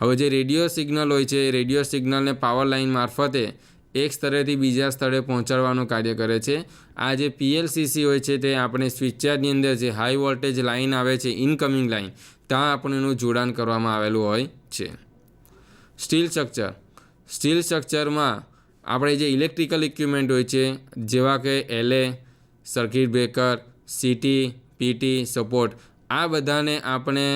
હવે જે radio signal હોય છે એ રેડિયો સિગ્નલને પાવર લાઇન મારફતે એક સ્થળેથી બીજા સ્થળે પહોંચાડવાનું કાર્ય કરે છે. આ જે PLCC હોય છે તે આપણે સ્વિચયાર્ડની અંદર જે હાઈ વોલ્ટેજ લાઇન આવે છે, ઇનકમિંગ લાઇન, ત્યાં આપણે એનું જોડાણ કરવામાં આવેલું હોય છે. સ્ટીલ સ્ટ્રક્ચરમાં આપણે જે ઇલેક્ટ્રિકલ ઇક્વિપમેન્ટ હોય છે જેવા કે LA, circuit breaker, CT, PT, support, આ બધાને આપણે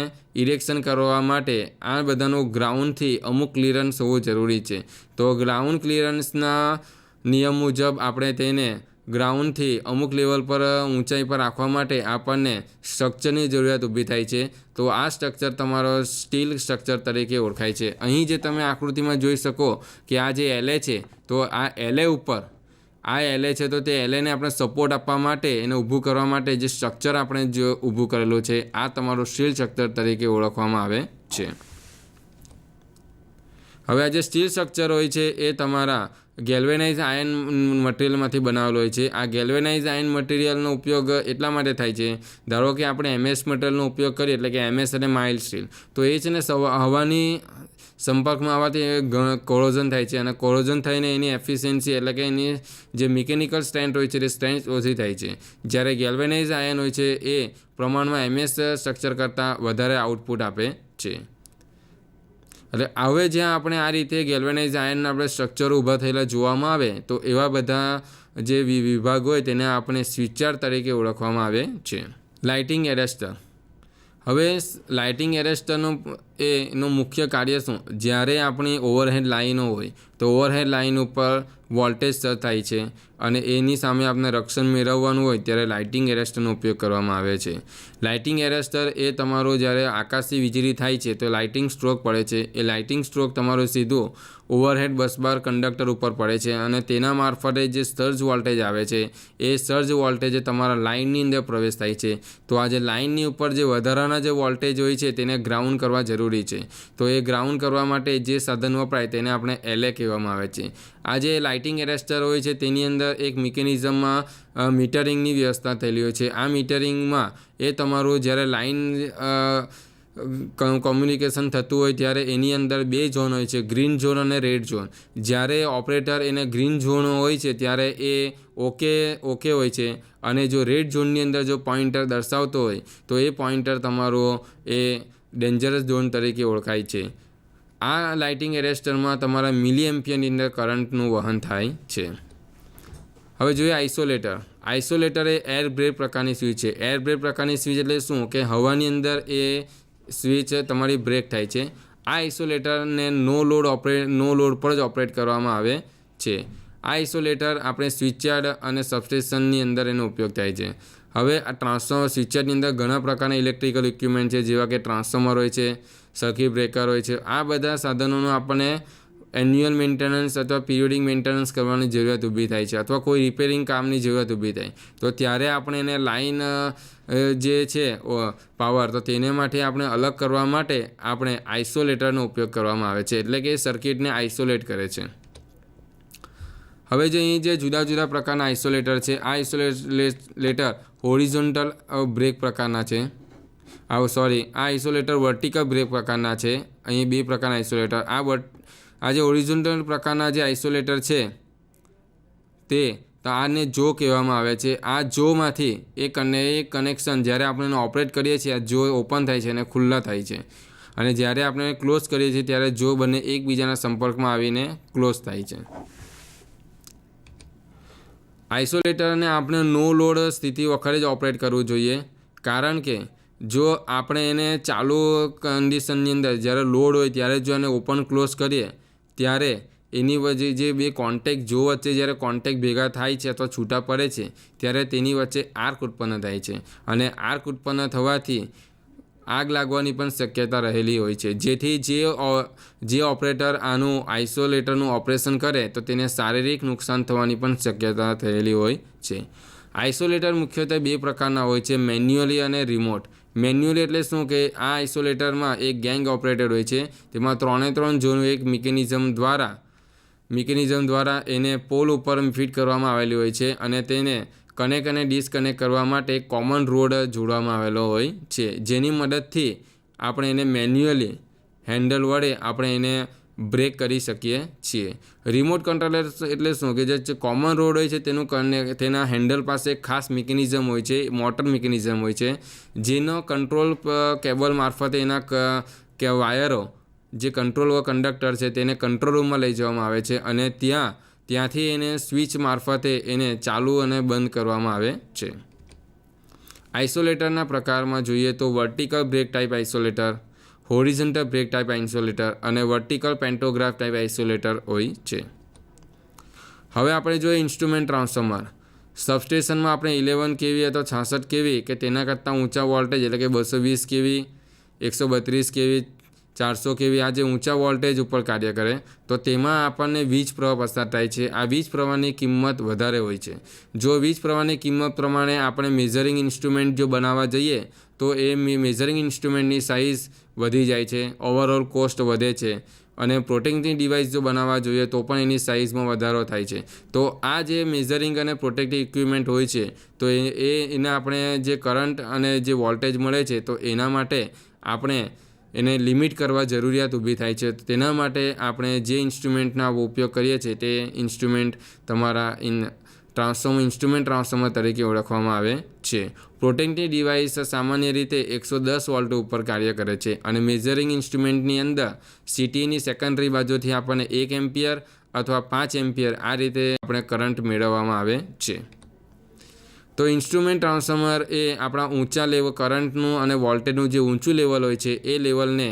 ઇરેક્શન કરવા માટે આ બધાનું ગ્રાઉન્ડથી અમુક ક્લિયરન્સ હોવું જરૂરી છે. તો ગ્રાઉન્ડ ક્લિયરન્સના નિયમ મુજબ આપણે તેને ગ્રાઉન્ડથી અમુક લેવલ પર ઊંચાઈ પર રાખવા માટે આપણને સ્ટ્રક્ચરની જરૂરિયાત ઊભી થાય છે. તો આ સ્ટ્રક્ચર તમારો સ્ટીલ સ્ટ્રક્ચર તરીકે ઓળખાય છે. અહીં જે તમે આકૃતિમાં જોઈ શકો કે આ જે LA છે, તો આ LA ઉપર આ LA છે, તો તે LAને આપણે સપોર્ટ આપવા માટે, એને ઊભું કરવા માટે જે સ્ટ્રક્ચર આપણે જે ઊભું કરેલું છે આ તમારું સ્ટીલ સ્ટ્રક્ચર તરીકે ઓળખવામાં આવે છે. હવે આ જે સ્ટીલ સ્ટ્રક્ચર હોય છે એ તમારા ગેલ્વેનાઇઝ આયર્ન મટીરિયલમાંથી બનાવેલો હોય છે. આ ગેલ્વેનાઇઝ આયર્ન મટીરિયલનો ઉપયોગ એટલા માટે થાય છે, ધારો કે આપણે MS મટીરિયલનો ઉપયોગ કરીએ, એટલે કે MS અને માઇલ્ડ સ્ટીલ, તો એ છે ને હવાની સંપર્કમાં આવવાથી કોરોઝન થાય છે અને કોરોઝન થઈને એની એફિશિયન્સી એટલે કે એની જે મિકેનિકલ સ્ટ્રેન્થ હોય છે તે સ્ટ્રેન્થ ઓછી થાય છે. જ્યારે ગેલ્વેનાઇઝ આયર્ન હોય છે એ પ્રમાણમાં MS સ્ટ્રક્ચર કરતાં વધારે આઉટપુટ આપે છે. એટલે હવે જ્યાં આપણે આ રીતે ગેલ્વેનાઇઝ આયર્નના આપણે સ્ટ્રક્ચરો ઊભા થયેલા જોવામાં આવે તો એવા બધા જે વિભાગ હોય તેને આપણે સ્વિચયાર્ડ તરીકે ઓળખવામાં આવે છે. Lighting arrester. હવે લાઇટિંગ એનું મુખ્ય કાર્ય શું? જ્યારે આપણી ઓવરહેડ લાઇનો હોય તો ઓવરહેડ લાઇન ઉપર વોલ્ટેજ સર્જ થાય છે અને એની સામે આપણે રક્ષણ મેળવવાનું હોય ત્યારે લાઇટિંગ એરેસ્ટરનો ઉપયોગ કરવામાં આવે છે. લાઇટિંગ એરેસ્ટર એ તમારો જ્યારે આકાશી વીજળી થાય છે તો લાઇટિંગ સ્ટ્રોક પડે છે. એ લાઇટિંગ સ્ટ્રોક તમારો સીધો ઓવરહેડ બસબાર કંડક્ટર ઉપર પડે છે અને તેના મારફતે જે સર્જ વોલ્ટેજ આવે છે એ સર્જ વોલ્ટેજ તમારા લાઇનની અંદર પ્રવેશ થાય છે. તો આ જે લાઇનની ઉપર જે વધારાના જે વોલ્ટેજ હોય છે તેને ગ્રાઉન્ડ કરવા જરૂરી છે. તો એ ગ્રાઉન્ડ કરવા માટે જે સાધન વપરાય તેને આપણે LA કહેવામાં આવે છે. આ જે લાઇટિંગ એરેસ્ટર હોય છે તેની અંદર એક મિકેનિઝમમાં મીટરિંગની વ્યવસ્થા થયેલી હોય છે. આ મીટરિંગમાં એ તમારું જ્યારે લાઇન કોમ્યુનિકેશન થતું હોય ત્યારે એની અંદર બે ઝોન હોય છે, ગ્રીન ઝોન અને રેડ ઝોન. જ્યારે ઓપરેટર એને ગ્રીન ઝોન હોય છે ત્યારે એ ઓકે હોય છે અને જો રેડ ઝોનની અંદર જો પોઇન્ટર દર્શાવતો હોય તો એ પોઇન્ટર તમારો એ ડેન્જરસ ઝોન તરીકે ઓળખાય છે. આ લાઇટિંગ એરેસ્ટરમાં તમારા મિલી એમ્પિયરની અંદર કરંટનું વહન થાય છે. હવે જોઈએ આઇસોલેટર. આઇસોલેટર એ એર બ્રેક પ્રકારની સ્વિચ છે. એર બ્રેક પ્રકારની સ્વિચ એટલે શું કે હવાની અંદર એ સ્વિચ તમારી બ્રેક થાય છે. આ આઇસોલેટરને નો લોડ પર જ ઓપરેટ કરવામાં આવે છે. આ આઇસોલેટર આપણે સ્વિચયાર્ડ અને સબસ્ટેશનની અંદર એનો ઉપયોગ થાય છે. હવે આ ટ્રાન્સફોર્મર સ્વિચયાર્ડની અંદર ઘણા પ્રકારના ઇલેક્ટ્રિકલ ઇક્વિપમેન્ટ છે, જેવા કે ટ્રાન્સફોર્મર હોય છે, સર્કિટ બ્રેકર હોય છે. આ બધા સાધનોનો આપણને એન્યુઅલ મેન્ટેનન્સ અથવા પિરિયોડિક મેન્ટેનન્સ કરવાની જરૂરિયાત ઊભી થાય છે અથવા કોઈ રિપેરિંગ કામની જરૂરિયાત ઊભી થાય તો ત્યારે આપણે એને લાઇન જે છે પાવર, તો તેને માટે આપણે અલગ કરવા માટે આપણે આઇસોલેટરનો ઉપયોગ કરવામાં આવે છે, એટલે કે સર્કિટને આઇસોલેટ કરે છે. હવે જે અહીં જે જુદા જુદા પ્રકારના આઇસોલેટર છે, આ આઇસોલેટર હોરિઝોન્ટલ બ્રેક પ્રકારના છે. આ આઇસોલેટર વર્ટિકલ બ્રેક પ્રકારના છે. અહીં બે પ્રકારના આઇસોલેટર. આ જે હોરિઝોન્ટલ પ્રકારના જે આઇસોલેટર છે તે આને જો કહેવામાં આવે છે. આ જોમાંથી એક કનેક્શન જ્યારે આપણે એને ઓપરેટ કરીએ છીએ આ જો ઓપન થાય છે અને ખુલ્લા થાય છે અને જ્યારે આપણે ક્લોઝ કરીએ છીએ ત્યારે જો બંને એકબીજાના સંપર્કમાં આવીને ક્લોઝ થાય છે. આઇસોલેટરને આપણે નો લોડ સ્થિતિ વખતે જ ઓપરેટ કરવું જોઈએ, કારણ કે જો આપણે એને ચાલુ કન્ડિશનની અંદર જ્યારે લોડ હોય ત્યારે જો એને ઓપન ક્લોઝ કરીએ ત્યારે એની વચ્ચે જે બે કોન્ટેક્ટ વચ્ચે જ્યારે કોન્ટેક્ટ ભેગા થાય છે અથવા છૂટા પડે છે ત્યારે તેની વચ્ચે આર્ક ઉત્પન્ન થાય છે અને આર્ક ઉત્પન્ન થવાથી આગ લાગવાની પણ શક્યતા રહેલી હોય છે. જેથી જે ઓપરેટર આનું આઇસોલેટરનું ઓપરેશન કરે તો તેને શારીરિક નુકસાન થવાની પણ શક્યતા થયેલી હોય છે. આઇસોલેટર મુખ્યત્વે બે પ્રકારના હોય છે, મેન્યુઅલી અને રિમોટ. મેન્યુઅલી એટલે શું કે આ આઇસોલેટરમાં એક ગેંગ ઓપરેટર હોય છે, તેમાં 3 ઝોન એક મિકેનિઝમ દ્વારા એને પોલ ઉપર ફિટ કરવામાં આવેલી હોય છે અને તેને કનેક્ટ અને ડિસ્કનેક્ટ કરવા માટે કોમન રોડ જોડવામાં આવેલો હોય છે, જેની મદદથી આપણે એને મેન્યુઅલી હેન્ડલ વડે આપણે એને બ્રેક કરી શકીએ છીએ. રિમોટ કંટ્રોલર એટલે શું કે જે કોમન રોડ હોય છે તેના હેન્ડલ પાસે એક ખાસ મિકેનિઝમ હોય છે, મોટર મિકેનિઝમ હોય છે, જેનો કંટ્રોલ કેબલ મારફતે એના કે વાયરો જે કંટ્રોલ કંડક્ટર છે તેને કંટ્રોલ રૂમમાં લઈ જવામાં આવે છે અને ત્યાંથી એને સ્વિચ મારફતે એને ચાલુ અને બંધ કરવામાં આવે છે. આઇસોલેટરના પ્રકારમાં જોઈએ તો vertical break type isolator, horizontal break type isolator અને વર્ટિકલ પેન્ટોગ્રાફ ટાઈપ આઇસોલેટર હોય છે. હવે આપણે જોઈએ ઇન્સ્ટ્રુમેન્ટ ટ્રાન્સફોર્મર. સબસ્ટેશનમાં આપણે 11 kV અથવા 66 kV કે તેના કરતાં ઊંચા વોલ્ટેજ એટલે કે 220 kV, 132 kV, 400 kV આ જે ઊંચા વોલ્ટેજ ઉપર કાર્ય કરે તો તેમાં આપણને વીજ પ્રવાહ પસાર થાય છે. આ વીજ પ્રવાહની કિંમત વધારે હોય છે. જો વીજ પ્રવાહની કિંમત પ્રમાણે આપણે મેઝરિંગ ઇન્સ્ટ્રુમેન્ટ જો બનાવવા જઈએ તો એ મેઝરિંગ ઇન્સ્ટ્રુમેન્ટની સાઇઝ વધી જાય છે, ઓવરઓલ કોસ્ટ વધે છે અને પ્રોટેક્ટિંગ ડિવાઇસ જો બનાવવા જોઈએ તો પણ એની સાઇઝમાં વધારો થાય છે. તો આ જે મેઝરિંગ અને પ્રોટેક્ટિવ ઇક્વિપમેન્ટ હોય છે તો એને આપણે જે કરંટ અને જે વોલ્ટેજ મળે છે તો એના માટે આપણે એને લિમિટ કરવા જરૂરિયાત ઊભી થાય છે. તેના માટે આપણે જે ઇન્સ્ટ્રુમેન્ટના ઉપયોગ કરીએ છીએ તે ઇન્સ્ટ્રુમેન્ટ તમારા ઇન્સ્ટ્રુમેન્ટ ટ્રાન્સફોર્મર તરીકે ઓળખવામાં આવે છે. પ્રોટેક્ટિવ ડિવાઇસ સામાન્ય રીતે 110 વોલ્ટ ઉપર કાર્ય કરે છે અને મેઝરિંગ ઇન્સ્ટ્રુમેન્ટની અંદર સીટીની સેકન્ડરી બાજુથી આપણને 1 એમ્પિયર અથવા 5 એમ્પિયર આ રીતે આપણે કરંટ મેળવવામાં આવે છે. તો ઇન્સ્ટ્રુમેન્ટ ટ્રાન્સફોર્મર એ આપણા ઊંચા લેવલ કરંટનું અને વોલ્ટેજનું જે ઊંચું લેવલ હોય છે એ લેવલને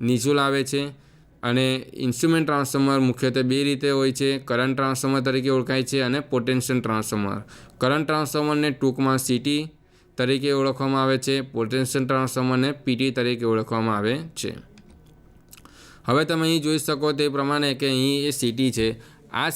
નીચું લાવે છે. અને ઇન્સ્ટ્રુમેન્ટ ટ્રાન્સફોર્મર મુખ્યત્વે બે રીતે હોય છે, કરંટ ટ્રાન્સફોર્મર તરીકે ઓળખાય છે અને પોટેન્શિયલ ટ્રાન્સફોર્મર. કરંટ ટ્રાન્સફોર્મરને ટૂંકમાં સીટી તરીકે ઓળખવામાં આવે છે, પોટેન્શિયલ ટ્રાન્સફોર્મરને પીટી તરીકે ઓળખવામાં આવે છે. હવે તમે અહીં જોઈ શકો તે પ્રમાણે કે અહીં એ સીટી છે. આ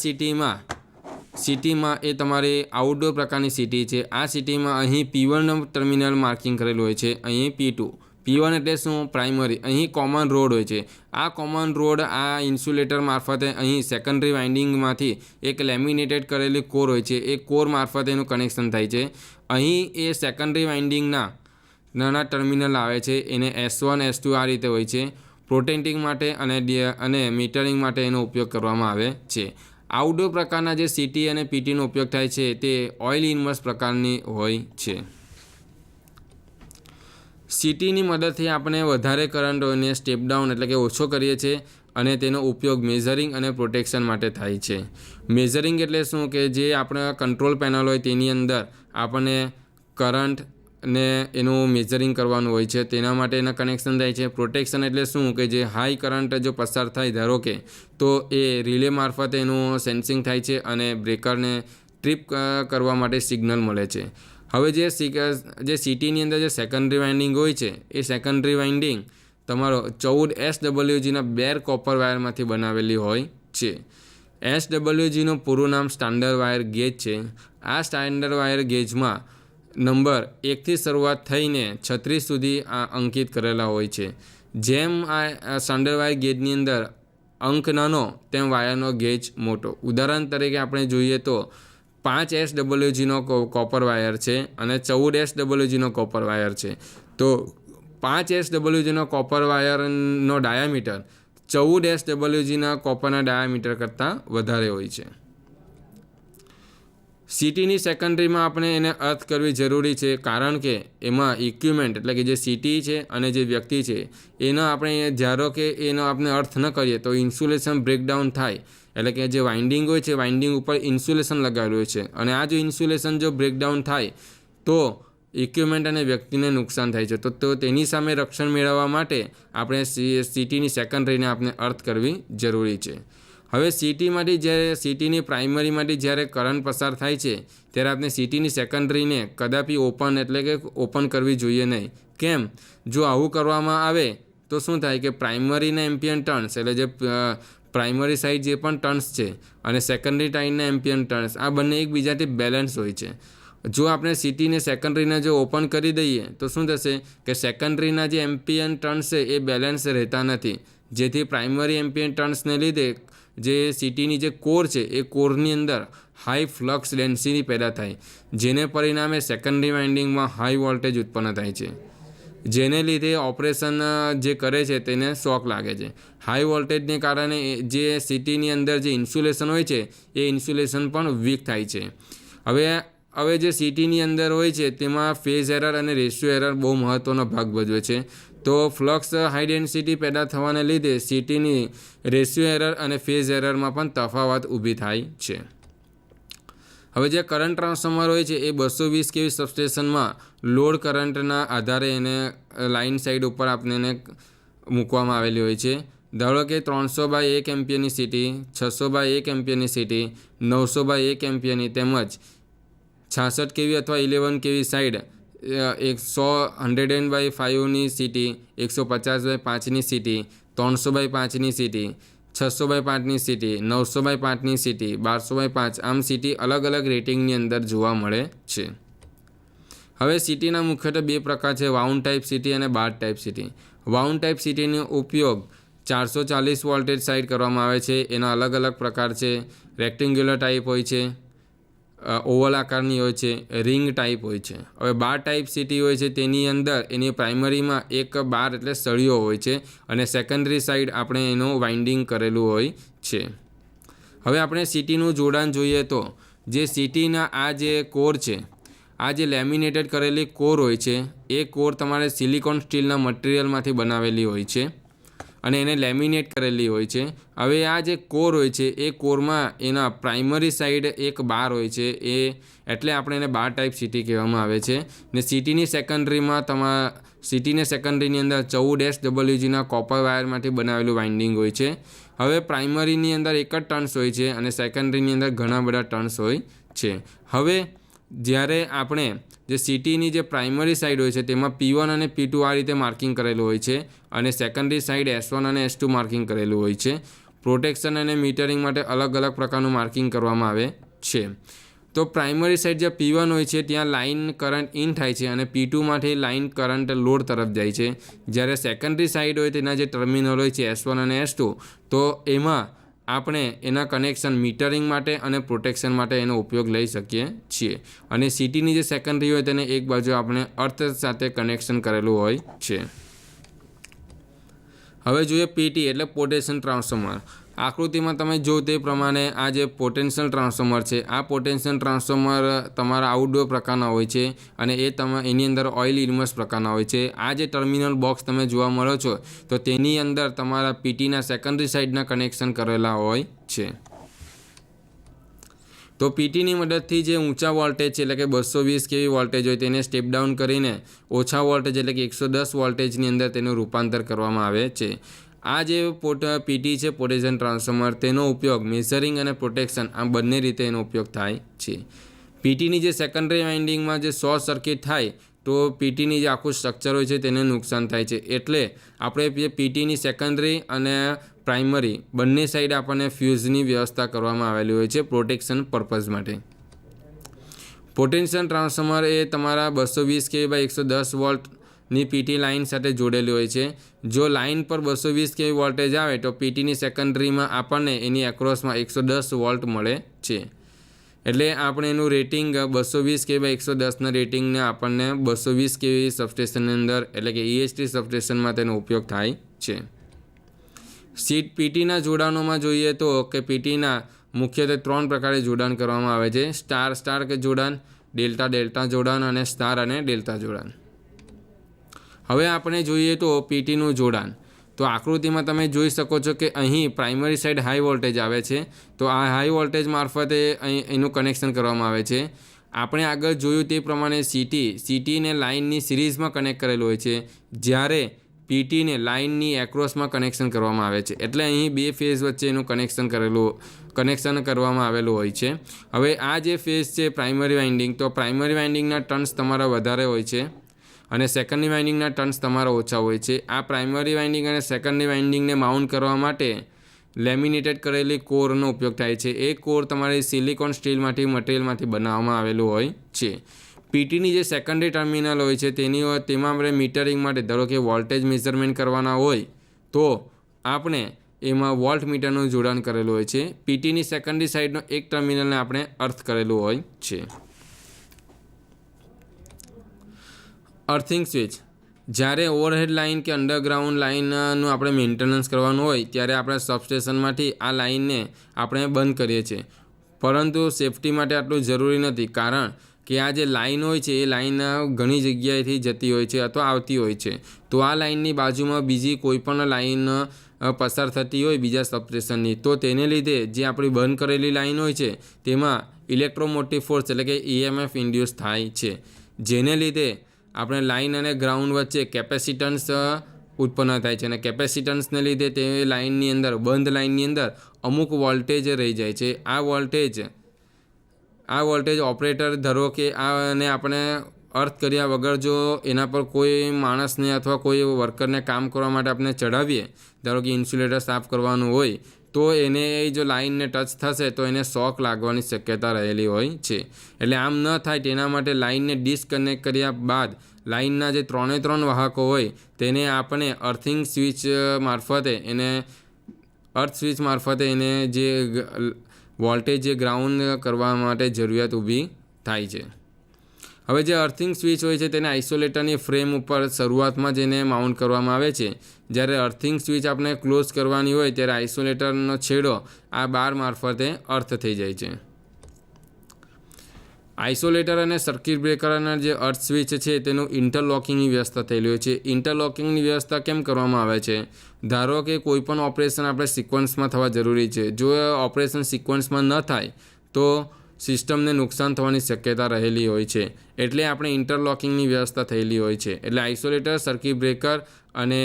સિટીમાં એ તમારી આઉટડોર પ્રકારની સિટી છે. આ સિટીમાં અહીં P1 ટર્મિનલ માર્કિંગ કરેલું હોય છે, અહીં P2. P1 એટલે શું? પ્રાઇમરી. અહીં કોમન રોડ હોય છે. આ કોમન રોડ આ ઇન્સ્યુલેટર મારફતે અહીં સેકન્ડરી વાઇન્ડિંગમાંથી એક લેમિનેટેડ કરેલી કોર હોય છે, એ કોર મારફતે એનું કનેક્શન થાય છે. અહીં એ સેકન્ડરી વાઇન્ડિંગના નાના ટર્મિનલ આવે છે, એને S1 S2 આ રીતે હોય છે. પ્રોટેક્ટિંગ માટે અને મીટરિંગ માટે એનો ઉપયોગ કરવામાં આવે છે. આઉટડોર પ્રકારના જે સીટી અને પીટીનો ઉપયોગ થાય છે તે ઓઇલ ઇન્વર્સ પ્રકારની હોય છે. સીટીની મદદથી આપણે વધારે કરંટોને સ્ટેપ ડાઉન એટલે કે ઓછો કરીએ છીએ અને તેનો ઉપયોગ મેઝરિંગ અને પ્રોટેક્શન માટે થાય છે. મેઝરિંગ એટલે શું કે જે આપણા કંટ્રોલ પેનલ હોય તેની અંદર આપણને કરંટ ને એનું મેઝરિંગ કરવાનું હોય છે, તેના માટે એના કનેક્શન થાય છે. પ્રોટેક્શન એટલે શું કે જે હાઈ કરંટ જો પસાર થાય ધારો કે તો એ રિલે મારફતે એનું સેન્સિંગ થાય છે અને બ્રેકરને ટ્રીપ કરવા માટે સિગ્નલ મળે છે. હવે જે સીટીની અંદર જે સેકન્ડરી વાઇન્ડિંગ હોય છે એ સેકન્ડરી વાઇન્ડિંગ તમારો 14 SWGના બેર કોપર વાયરમાંથી બનાવેલી હોય છે. SWGનું પૂરું નામ સ્ટાન્ડર્ડ વાયર ગેજ છે. આ સ્ટાન્ડર્ડ વાયર ગેજમાં નંબર 1થી શરૂઆત થઈને 36 સુધી અંકિત કરેલા હોય છે. જેમ આ સ્ટાન્ડર્ડ વાયર ગેજની અંદર અંક નાનો તેમ વાયરનો ગેજ મોટો. ઉદાહરણ તરીકે આપણે જોઈએ તો 5 SWGનો કોપર વાયર છે અને 14 SWGનો કોપર વાયર છે. તો 5 SWGનો કોપર વાયરનો ડાયામીટર 14 SWGના કોપરના ડાયામીટર કરતાં વધારે હોય છે. સીટીની સેકન્ડરીમાં આપણે એને અર્થ કરવી જરૂરી છે, કારણ કે એમાં ઇક્વિપમેન્ટ એટલે કે જે સીટી છે અને જે વ્યક્તિ છે એનો આપણે ધારો કે એનો આપણે અર્થ ન કરીએ તો ઇન્સ્યુલેશન બ્રેકડાઉન થાય. એટલે કે જે વાઇન્ડિંગ હોય છે વાઇન્ડિંગ ઉપર ઇન્સ્યુલેશન લગાવેલું હોય છે અને આ જો ઇન્સ્યુલેશન જો બ્રેકડાઉન થાય તો ઇક્વિપમેન્ટ અને વ્યક્તિને નુકસાન થાય છે. તો તેની સામે રક્ષણ મેળવવા માટે આપણે સીટીની સેકન્ડરીને આપણે અર્થ કરવી જરૂરી છે. હવે સીટીની પ્રાઇમરીમાંથી જ્યારે કરંટ પસાર થાય છે ત્યારે આપણે સીટીની સેકન્ડરીને કદાપી ઓપન કરવી જોઈએ નહીં. કેમ? જો આવું કરવામાં આવે તો શું થાય કે પ્રાઇમરીના એમ્પિયર ટર્ન્સ એટલે જે પ્રાઇમરી સાઇડ જે પણ ટર્ન્સ છે અને સેકન્ડરી સાઇડના એમ્પિયર ટર્ન્સ આ બંને એકબીજાથી બેલેન્સ હોય છે. જો આપણે સીટીને સેકન્ડરીને જો ઓપન કરી દઈએ તો શું થશે કે સેકન્ડરીના જે એમ્પિયર ટર્ન્સ છે એ બેલેન્સ રહેતા નથી, જેથી પ્રાઇમરી એમ્પિયર ટર્ન્સને લીધે જે સીટીની જે કોર છે એ કોરની અંદર હાઈ ફ્લક્સ ડેન્સિટી પેદા થાય, જેને પરિણામે સેકન્ડરી વાઇન્ડિંગમાં હાઈ વોલ્ટેજ ઉત્પન્ન થાય છે. જેને લીધે ઓપરેશન જે કરે છે તેને શોક લાગે છે. હાઈ વોલ્ટેજને કારણે જે સીટીની અંદર જે ઇન્સ્યુલેશન હોય છે એ ઇન્સ્યુલેશન પણ વીક થાય છે. હવે જે સીટીની અંદર હોય છે તેમાં ફેઝ એરર અને રેશિયો એરર બહુ મહત્ત્વનો ભાગ ભજવે છે. તો ફ્લક્સ હાઈ ડેન્સિટી પેદા થવાને લીધે સીટીની રેશિયો એરર અને ફેઝ એરરમાં પણ તફાવત ઊભી થાય છે. હવે જે કરંટ ટ્રાન્સફોર્મર હોય છે એ 220 kV સબસ્ટેશનમાં લોડ કરંટના આધારે એને લાઇન સાઇડ ઉપર આપણે મૂકવામાં આવેલી હોય છે. ધારો કે 300/1 એમ્પિયરની સીટી, 600/1 એમ્પિયરની સીટી, 900/1 એમ્પિયરની તેમજ 66 kV અથવા 11 kV સાઇડ, 100/5ની સીટી, 150/5ની સીટી, 300/5ની સીટી, 600/5ની સીટી, 900/5ની સીટી, 1200/5 આમ સીટી અલગ અલગ રેટિંગની અંદર જોવા મળે છે. હવે સીટીના મુખ્યત્વે 2 પ્રકાર છે, વાઉન્ડ ટાઈપ સીટી અને બાર ટાઈપ સીટી. વાઉન્ડ ટાઈપ સીટીનો ઉપયોગ 440 વોલ્ટેજ સાઇડ કરવામાં આવે છે. એના અલગ અલગ પ્રકાર છે. રેક્ટેન્ગ્યુલર ટાઈપ હોય છે, ઓવલ આકારની હોય છે, રિંગ ટાઈપ હોય છે. હવે બાર ટાઈપ સીટી હોય છે તેની અંદર એની પ્રાઇમરીમાં એક બાર એટલે સળિયો હોય છે અને સેકન્ડરી સાઈડ આપણે એનું વાઇન્ડિંગ કરેલું હોય છે. હવે આપણે સીટીનું જોડાણ જોઈએ તો જે સીટીના આ જે કોર છે, આ જે લેમિનેટેડ કરેલી કોર હોય છે એ કોર તમારે સિલિકોન સ્ટીલના મટીરિયલમાંથી બનાવેલી હોય છે અને એને લેમિનેટ કરેલી હોય છે. હવે આ જે કોર હોય છે એ કોરમાં એના પ્રાઇમરી સાઈડ એક બાર હોય છે, એ એટલે આપણે એને બાર ટાઈપ સીટી કહેવામાં આવે છે. ને સીટીની સેકન્ડરીની અંદર 14 SWGના કોપર વાયરમાંથી બનાવેલું વાઇન્ડિંગ હોય છે. હવે પ્રાઇમરીની અંદર એક જ ટર્ન્સ હોય છે અને સેકન્ડરીની અંદર ઘણા બધા ટર્ન્સ હોય છે. હવે જ્યારે આપણે જે સીટીની જે પ્રાઇમરી સાઇડ હોય છે તેમાં P1 અને P2 આ રીતે માર્કિંગ કરેલું હોય છે અને સેકન્ડરી સાઇડ S1 અને S2 માર્કિંગ કરેલું હોય છે. પ્રોટેક્શન અને મીટરિંગ માટે અલગ અલગ પ્રકારનું માર્કિંગ કરવામાં આવે છે. તો પ્રાઇમરી સાઇડ જે P1 હોય છે ત્યાં લાઇન કરંટ ઇન થાય છે અને P2માંથી લાઇન કરંટ લોડ તરફ જાય છે. જ્યારે સેકન્ડરી સાઇડ હોય તેના જે ટર્મિનલ હોય છે S1 અને S2, તો એમાં આપણે એના કનેક્શન મીટરિંગ માટે અને પ્રોટેક્શન માટે એનો ઉપયોગ લઈ શકીએ છીએ. અને સીટીની જે સેકન્ડરી હોય તેને એક બાજુ આપણે અર્થ સાથે કનેક્શન કરેલું હોય છે. હવે જોઈએ પીટી એટલે પોટેન્શિયલ ટ્રાન્સફોર્મર. આકૃતિમાં તમે જો તે પ્રમાણે આ જે પોટેન્શિયલ ટ્રાન્સફોર્મર છે, આ પોટેન્શિયલ ટ્રાન્સફોર્મર તમારા આઉટડોર પ્રકારના હોય છે અને એની અંદર ઓઇલ ઇમર્સ પ્રકારના હોય છે. આ જે ટર્મિનલ બોક્સ તમે જોવા મળો છો તો તેની અંદર તમારા પીટીના સેકન્ડરી સાઇડના કનેક્શન કરેલા હોય છે. તો પીટીની મદદથી જે ઊંચા વોલ્ટેજ છે એટલે કે 220 kV વોલ્ટેજ હોય તેને સ્ટેપ ડાઉન કરીને ઓછા વોલ્ટેજ એટલે કે 110 વોલ્ટેજની અંદર તેનું રૂપાંતર કરવામાં આવે છે. આ જે પીટી છે પોટેન્શિયલ ટ્રાન્સફોર્મર, તેનો ઉપયોગ મેઝરિંગ અને પ્રોટેક્શન આમ બંને રીતે એનો ઉપયોગ થાય છે. પીટીની જે સેકન્ડરી વાઇન્ડિંગમાં જે શોર્ટ સર્કિટ થાય તો પીટીની જે આખું સ્ટ્રક્ચર હોય છે તેને નુકસાન થાય છે. એટલે આપણે જે પીટીની સેકન્ડરી અને પ્રાઇમરી બંને સાઈડ આપણને ફ્યુઝની વ્યવસ્થા કરવામાં આવેલી હોય છે પ્રોટેક્શન પર્પઝ માટે. પોટેન્શિયલ ટ્રાન્સફોર્મર એ તમારા 220 kV/110 વોલ્ટની પીટી લાઇન સાથે જોડેલી હોય છે. જો લાઇન પર 220 kV વોલ્ટેજ આવે તો પીટીની સેકન્ડરીમાં આપણને એની એક્રોસમાં 110 વોલ્ટ મળે છે. એટલે આપણે એનું રેટિંગ 220 kV/110ના રેટિંગને આપણને 220 kV સબસ્ટેશનની અંદર એટલે કે EST સબસ્ટેશનમાં તેનો ઉપયોગ થાય છે. પીટીના જોડાણોમાં જોઈએ તો કે પીટીના મુખ્યત્વે 3 પ્રકારે જોડાણ કરવામાં આવે છે: સ્ટાર સ્ટાર કે જોડાણ, ડેલ્ટા ડેલ્ટા જોડાણ અને સ્ટાર અને ડેલ્ટા જોડાણ. હવે આપણે જોઈએ તો પીટીનું જોડાણ. તો આકૃતિમાં તમે જોઈ શકો છો કે અહીં પ્રાઇમરી સાઇડ હાઈ વોલ્ટેજ આવે છે, તો આ હાઈ વોલ્ટેજ મારફતે અહીં એનું કનેક્શન કરવામાં આવે છે. આપણે આગળ જોયું તે પ્રમાણે સીટીને લાઇનની સિરીઝમાં કનેક્ટ કરેલું હોય છે, જ્યારે પીટીને લાઇનની એક્રોસમાં કનેક્શન કરવામાં આવે છે. એટલે અહીં 2 ફેઝ વચ્ચે એનું કનેક્શન કરવામાં આવેલું હોય છે. હવે આ જે ફેઝ છે પ્રાઇમરી વાઇન્ડિંગ, તો પ્રાઇમરી વાઇન્ડિંગના ટર્ન્સ તમારા વધારે હોય છે અને સેકન્ડરી વાઇન્ડિંગના ટર્ન્સ તમારા ઓછા હોય છે. આ પ્રાઇમરી વાઇન્ડિંગ અને સેકન્ડરી વાઇન્ડિંગને માઉન્ટ કરવા માટે લેમિનેટેડ કરેલી કોરનો ઉપયોગ થાય છે. એ કોર તમારી સિલિકોન સ્ટીલમાંથી મટીરિયલમાંથી બનાવવામાં આવેલું હોય છે. પીટીની જે સેકન્ડરી ટર્મિનલ હોય છે તેમાં આપણે મીટરિંગ માટે ધારો કે વોલ્ટેજ મેઝરમેન્ટ કરવાના હોય તો આપણે એમાં વોલ્ટ મીટરનું જોડાણ કરેલું હોય છે. પીટીની સેકન્ડરી સાઇડનો એક ટર્મિનલને આપણે અર્થ કરેલું હોય છે. Earthing switch. જ્યારે ઓવરહેડ લાઇન કે અંડરગ્રાઉન્ડ લાઇનનું આપણે મેન્ટેનન્સ કરવાનું હોય ત્યારે આપણે સબસ્ટેશનમાંથી આ લાઇનને આપણે બંધ કરીએ છીએ, પરંતુ સેફટી માટે આટલું જરૂરી નથી, કારણ કે આ જે લાઇન હોય છે એ લાઇન ઘણી જગ્યાએથી જતી હોય છે અથવા આવતી હોય છે. તો આ લાઇનની બાજુમાં બીજી કોઈ પણ લાઇન પસાર થતી હોય બીજા સબસ્ટેશનની, તો તેને લીધે જે આપણી બંધ કરેલી લાઇન હોય છે તેમાં ઇલેક્ટ્રોમોટિવ ફોર્સ એટલે કે EMF ઇન્ડ્યુસ થાય છે, જેને લીધે આપણે લાઇન અને ગ્રાઉન્ડ વચ્ચે કેપેસિટન્સ ઉત્પન્ન થાય છે. અને કેપેસિટન્સને લીધે તે લાઇનની અંદર, બંધ લાઇનની અંદર અમુક વોલ્ટેજ રહી જાય છે. આ વોલ્ટેજ ઓપરેટર ધારો કે આને આપણે અર્થ કર્યા વગર જો એના પર કોઈ માણસને અથવા કોઈ વર્કરને કામ કરવા માટે આપણે ચડાવીએ, ધારો કે ઇન્સ્યુલેટર સાફ કરવાનું હોય, તો એને જો લાઇનને ટચ થશે તો એને શોક લાગવાની શક્યતા રહેલી હોય છે. એટલે આમ ન થાય તેના માટે લાઇનને ડિસ્કનેક્ટ કર્યા બાદ લાઇનના જે 3 વાહકો હોય તેને આપણે અર્થિંગ સ્વિચ મારફતે એને જે વોલ્ટેજ જે ગ્રાઉન્ડ કરવા માટે જરૂરિયાત ઊભી થાય છે. હવે જે અર્થિંગ સ્વિચ હોય છે તેને આઇસોલેટરની ફ્રેમ ઉપર શરૂઆતમાં જ એને માઉન્ટ કરવામાં આવે છે. જ્યારે અર્થિંગ સ્વિચ આપણે ક્લોઝ કરવાની હોય ત્યારે આઇસોલેટરનો છેડો આ બાર મારફતે અર્થ થઈ જાય છે. આઇસોલેટર અને સર્કિટ બ્રેકરના જે અર્થ સ્વિચ છે તેનું ઇન્ટરલોકિંગની વ્યવસ્થા થયેલી હોય છે. ઇન્ટરલોકિંગની વ્યવસ્થા કેમ કરવામાં આવે છે? ધારો કે કોઈ પણ ઓપરેશન આપણે સિક્વન્સમાં થવા જરૂરી છે. જો ઓપરેશન સિક્વન્સમાં ન થાય તો સિસ્ટમને નુકસાન થવાની શક્યતા રહેલી હોય છે, એટલે આપણે ઇન્ટરલોકિંગની વ્યવસ્થા થયેલી હોય છે. એટલે આઇસોલેટર, સર્કિટ બ્રેકર અને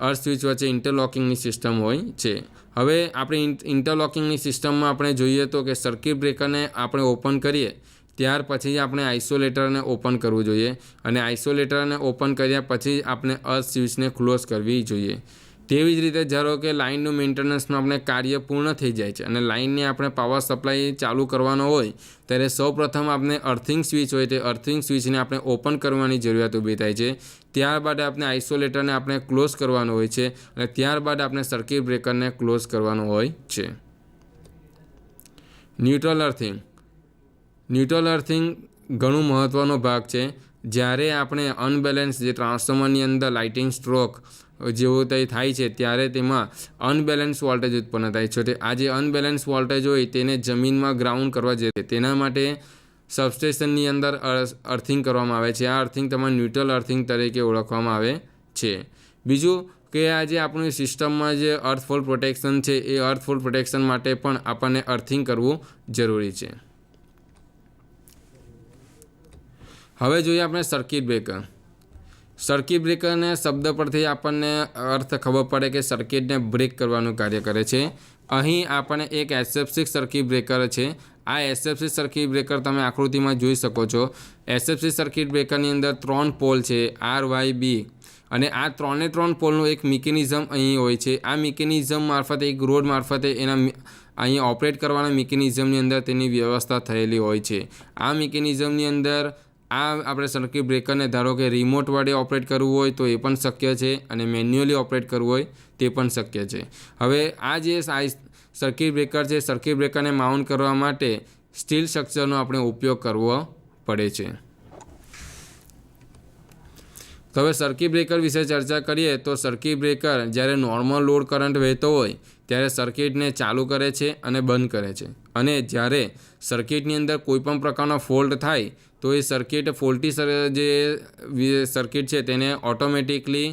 અર્થ સ્વિચ વચ્ચે ઇન્ટરલોકિંગની સિસ્ટમ હોય છે. હવે આપણે ઇન્ટરલોકિંગની સિસ્ટમમાં આપણે જોઈએ તો કે સર્કિટ બ્રેકરને આપણે ઓપન કરીએ ત્યાર પછી આપણે આઇસોલેટરને ઓપન કરવું જોઈએ, અને આઇસોલેટરને ઓપન કર્યા પછી આપણે અર્થ સ્વિચને ક્લોઝ કરવી જોઈએ. તેવી જ રીતે ધારો કે લાઇનનું મેન્ટેનન્સનું આપણે કાર્ય પૂર્ણ થઈ જાય છે અને લાઇનને આપણે પાવર સપ્લાય ચાલુ કરવાનો હોય ત્યારે સૌપ્રથમ આપણે અર્થિંગ સ્વિચ હોય તે અર્થિંગ સ્વિચને આપણે ઓપન કરવાની જરૂરિયાત ઊભી થાય છે. ત્યારબાદ આપણે આઇસોલેટરને આપણે ક્લોઝ કરવાનું હોય છે અને ત્યારબાદ આપણે સર્કિટ બ્રેકરને ક્લોઝ કરવાનું હોય છે. ન્યુટ્રલ અર્થિંગ ઘણું મહત્ત્વનો ભાગ છે. જ્યારે આપણે અનબેલેન્સ જે ટ્રાન્સફોર્મરની અંદર લાઇટિંગ સ્ટ્રોક જેવું કંઈ થાય છે ત્યારે તેમાં અનબેલેન્સ વોલ્ટેજ ઉત્પન્ન થાય છે. આ જે અનબેલેન્સ વોલ્ટેજ હોય તેને જમીનમાં ગ્રાઉન્ડ કરવા જોઈએ. તેના માટે સબસ્ટેશનની અંદર અર્થિંગ કરવામાં આવે છે. આ અર્થિંગ તમારે ન્યુટ્રલ અર્થિંગ તરીકે ઓળખવામાં આવે છે. બીજું કે આ જે આપણી સિસ્ટમમાં જે અર્થફોલ પ્રોટેક્શન છે એ અર્થફોલ પ્રોટેક્શન માટે પણ આપણને અર્થિંગ કરવું જરૂરી છે. હવે જોઈએ આપણે સર્કિટ બ્રેકર. સર્કિટ બ્રેકરને શબ્દ પરથી આપણને અર્થ ખબર પડે કે સર્કિટને બ્રેક કરવાનું કાર્ય કરે છે. અહીં આપણને એક SF6 સર્કિટ બ્રેકર છે. આ SF6 સર્કિટ બ્રેકર તમે આકૃતિમાં જોઈ શકો છો. SF6 સર્કિટ બ્રેકરની અંદર 3 પોલ છે, R, Y, B, અને આ 3 પોલનું એક મિકેનિઝમ અહીં હોય છે. આ મિકેનિઝમ મારફતે, એક રોડ મારફતે એના અહીં ઓપરેટ કરવાના મિકેનિઝમની અંદર તેની વ્યવસ્થા થયેલી હોય છે. આ મિકેનિઝમની અંદર આપણે સર્કિટ બ્રેકરને ધારો કે રિમોટ વડે ઓપરેટ કરવું હોય તો એ પણ શક્ય છે, અને મેન્યુઅલી ઓપરેટ કરવું હોય તે પણ શક્ય છે. હવે આ જે સર્કિટ બ્રેકર છે, સર્કિટ બ્રેકરને માઉન્ટ કરવા માટે સ્ટીલ સ્ટ્રક્ચરનો આપણે ઉપયોગ કરવો પડે છે. તો હવે સર્કિટ બ્રેકર વિશે ચર્ચા કરીએ તો સર્કિટ બ્રેકર જ્યારે નોર્મલ લોડ કરંટ વહેતો હોય ત્યારે સર્કિટને ચાલુ કરે છે અને બંધ કરે છે, અને જ્યારે સર્કિટની અંદર કોઈપણ પ્રકારનો ફોલ્ટ થાય તો એ ફોલ્ટી જે સર્કિટ છે તેને ઓટોમેટિકલી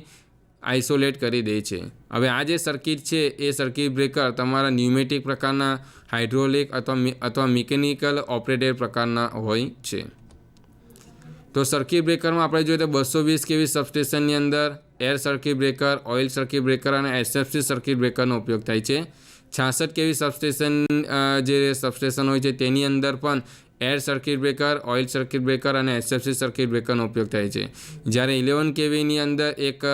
આઇસોલેટ કરી દે છે. હવે આ જે સર્કિટ છે એ સર્કિટ બ્રેકર તમારા ન્યુમેટિક પ્રકારના, હાઇડ્રોલિક અથવા મિકેનિકલ ઓપરેટેડ પ્રકારના હોય છે. તો સર્કિટ બ્રેકરમાં આપણે જોઈએ તો 220 kV સબસ્ટેશનની અંદર air circuit breaker, oil circuit breaker અને SF6 સર્કિટ બ્રેકરનો ઉપયોગ થાય છે. 66 kV સબસ્ટેશન હોય છે તેની અંદર પણ air circuit breaker, oil circuit breaker અને SF6 સર્કિટ બ્રેકરનો ઉપયોગ થાય છે. જ્યારે 11 kVની અંદર એક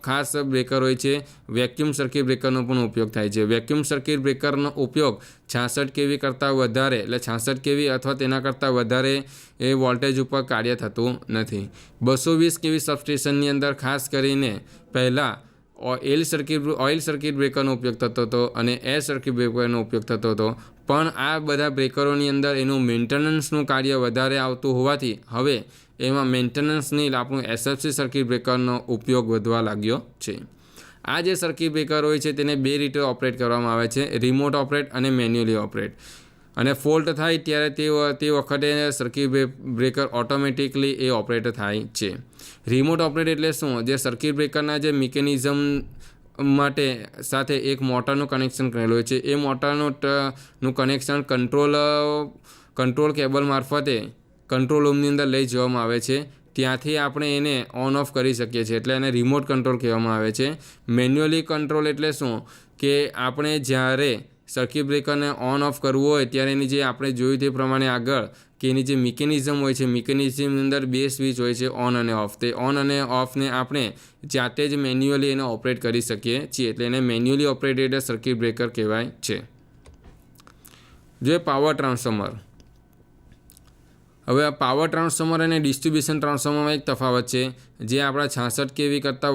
ખાસ બ્રેકર હોય છે, વેક્યુમ સર્કિટ બ્રેકરનો પણ ઉપયોગ થાય છે. વેક્યુમ સર્કિટ બ્રેકરનો ઉપયોગ 66 kV કરતાં વધારે, એટલે 66 kV અથવા તેના કરતાં વધારે એ વોલ્ટેજ ઉપર કાર્ય થતું નથી. 220 kV સબસ્ટેશનની અંદર ખાસ કરીને પહેલાં ઓઇલ સર્કિટ બ્રેકરનો ઉપયોગ થતો હતો અને એર સર્કિટ બ્રેકરનો ઉપયોગ થતો હતો. પણ આ બધા બ્રેકરોની અંદર એનું મેન્ટેનન્સનું કાર્ય વધારે આવતું હોવાથી હવે એમાં મેન્ટેનન્સ નહીં, આપણું એસએફસી સર્કિટ બ્રેકરનો ઉપયોગ વધવા લાગ્યો છે. આ જે સર્કિટ બ્રેકર હોય છે તેને બે રીતે ઓપરેટ કરવામાં આવે છે, રિમોટ ઓપરેટ અને મેન્યુઅલી ઓપરેટ. અને ફોલ્ટ થાય ત્યારે તે વખતે સર્કિટ બ્રેકર ઓટોમેટિકલી એ ઓપરેટ થાય છે. રિમોટ ઓપરેટ એટલે શું? જે સર્કિટ બ્રેકરના જે મિકેનિઝમ માટે સાથે એક મોટરનું કનેક્શન કરેલું હોય છે. એ મોટરનું કનેક્શન કંટ્રોલ કેબલ મારફતે કંટ્રોલ રૂમની અંદર લઈ જવામાં આવે છે. ત્યાંથી આપણે એને ઓન ઓફ કરી શકીએ છીએ, એટલે એને રિમોટ કંટ્રોલ કહેવામાં આવે છે. મેન્યુઅલી કંટ્રોલ એટલે શું કે આપણે જ્યારે સર્કિટ બ્રેકરને ઓન ઓફ કરવું હોય ત્યારે એની જે આપણે જોયું તે પ્રમાણે આગળ કે એની જે મિકેનિઝમ હોય છે, મિકેનિઝમની અંદર બે સ્વિચ હોય છે, ઓન અને ઓફ. તે ઓન અને ઓફને આપણે જાતે જ મેન્યુઅલી એને ઓપરેટ કરી શકીએ છીએ, એટલે એને મેન્યુઅલી ઓપરેટેડ સર્કિટ બ્રેકર કહેવાય છે. જે પાવર ટ્રાન્સફોર્મર, હવે આ પાવર ટ્રાન્સફોર્મર અને ડિસ્ટ્રીબ્યુશન ટ્રાન્સફોર્મરમાં એક તફાવત છે. જે આપણા 66 kV કરતાં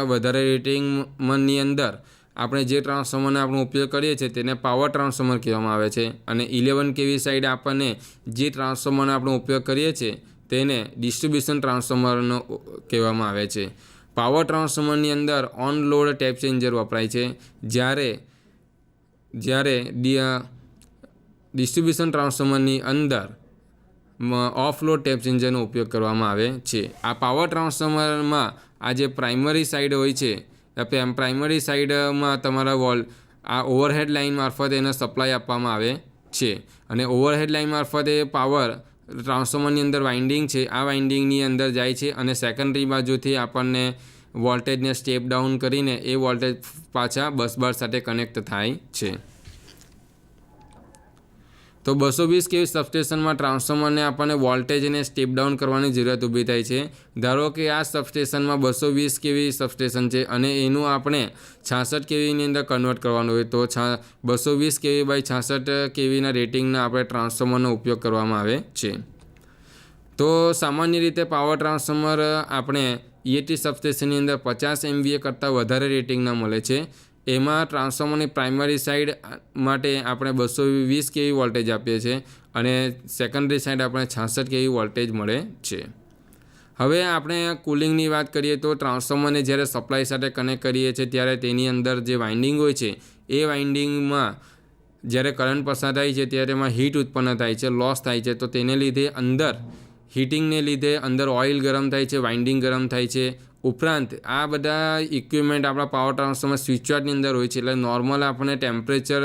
વધારે રેટિંગની અંદર આપણે જે ટ્રાન્સફોર્મરનો આપણો ઉપયોગ કરીએ છીએ તેને પાવર ટ્રાન્સફોર્મર કહેવામાં આવે છે. અને 11 kV સાઈડ આપણને જે ટ્રાન્સફોર્મરનો આપણો ઉપયોગ કરીએ છીએ તેને ડિસ્ટ્રીબ્યુશન ટ્રાન્સફોર્મરનો કહેવામાં આવે છે. પાવર ટ્રાન્સફોર્મરની અંદર ઓન લોડ ટેપ ચેન્જર વપરાય છે, જ્યારે ડિસ્ટ્રીબ્યુશન ટ્રાન્સફોર્મરની અંદર ઓફ લોડ ટેપ ચેન્જરનો ઉપયોગ કરવામાં આવે છે. આ પાવર ટ્રાન્સફોર્મરમાં આ જે પ્રાઇમરી સાઈડ હોય છે, પ્રાઇમરી સાઈડમાં તમારા આ ઓવરહેડ લાઇન મારફતે એને સપ્લાય આપવામાં આવે છે. અને ઓવરહેડ લાઇન મારફતે પાવર ટ્રાન્સફોર્મરની અંદર વાઇન્ડિંગ છે, આ વાઇન્ડિંગની અંદર જાય છે અને સેકન્ડરી બાજુથી આપણને વોલ્ટેજને સ્ટેપ ડાઉન કરીને એ વોલ્ટેજ પાછા બસબાર સાથે કનેક્ટ થાય છે. તો 220 kV સબસ્ટેશનમાં ટ્રાન્સફોર્મરને આપણને વોલ્ટેજને સ્ટેપ ડાઉન કરવાની જરૂરિયાત ઊભી થાય છે. ધારો કે આ સબસ્ટેશનમાં 220 kV સબસ્ટેશન છે અને એનું આપણે 66 kVની અંદર કન્વર્ટ કરવાનું હોય, તો 220 kV બાય 66 kVના રેટિંગના આપણે ટ્રાન્સફોર્મરનો ઉપયોગ કરવામાં આવે છે. તો સામાન્ય રીતે પાવર ટ્રાન્સફોર્મર આપણે EAT સબસ્ટેશનની અંદર 50 MVA કરતાં વધારે રેટિંગના મળે છે. એમાં ટ્રાન્સફોર્મરની પ્રાઇમરી સાઈડ માટે આપણે 220 kV વોલ્ટેજ આપીએ છીએ અને સેકન્ડરી સાઈડ આપણે 66 kV વોલ્ટેજ મળે છે. હવે આપણે કુલિંગની વાત કરીએ તો ટ્રાન્સફોર્મરને જ્યારે સપ્લાય સાથે કનેક્ટ કરીએ છીએ ત્યારે તેની અંદર જે વાઇન્ડિંગ હોય છે એ વાઇન્ડિંગમાં જ્યારે કરંટ પસાર થાય છે ત્યારે એમાં હીટ ઉત્પન્ન થાય છે, લોસ થાય છે. તો તેને લીધે અંદર હીટિંગને લીધે અંદર ઓઇલ ગરમ થાય છે, વાઇન્ડિંગ ગરમ થાય છે. ઉપરાંત આ બધા ઇક્વિપમેન્ટ આપણા પાવર ટ્રાન્સફોર્મર સ્વિચયાર્ડની અંદર હોય છે, એટલે નોર્મલ આપણને ટેમ્પરેચર,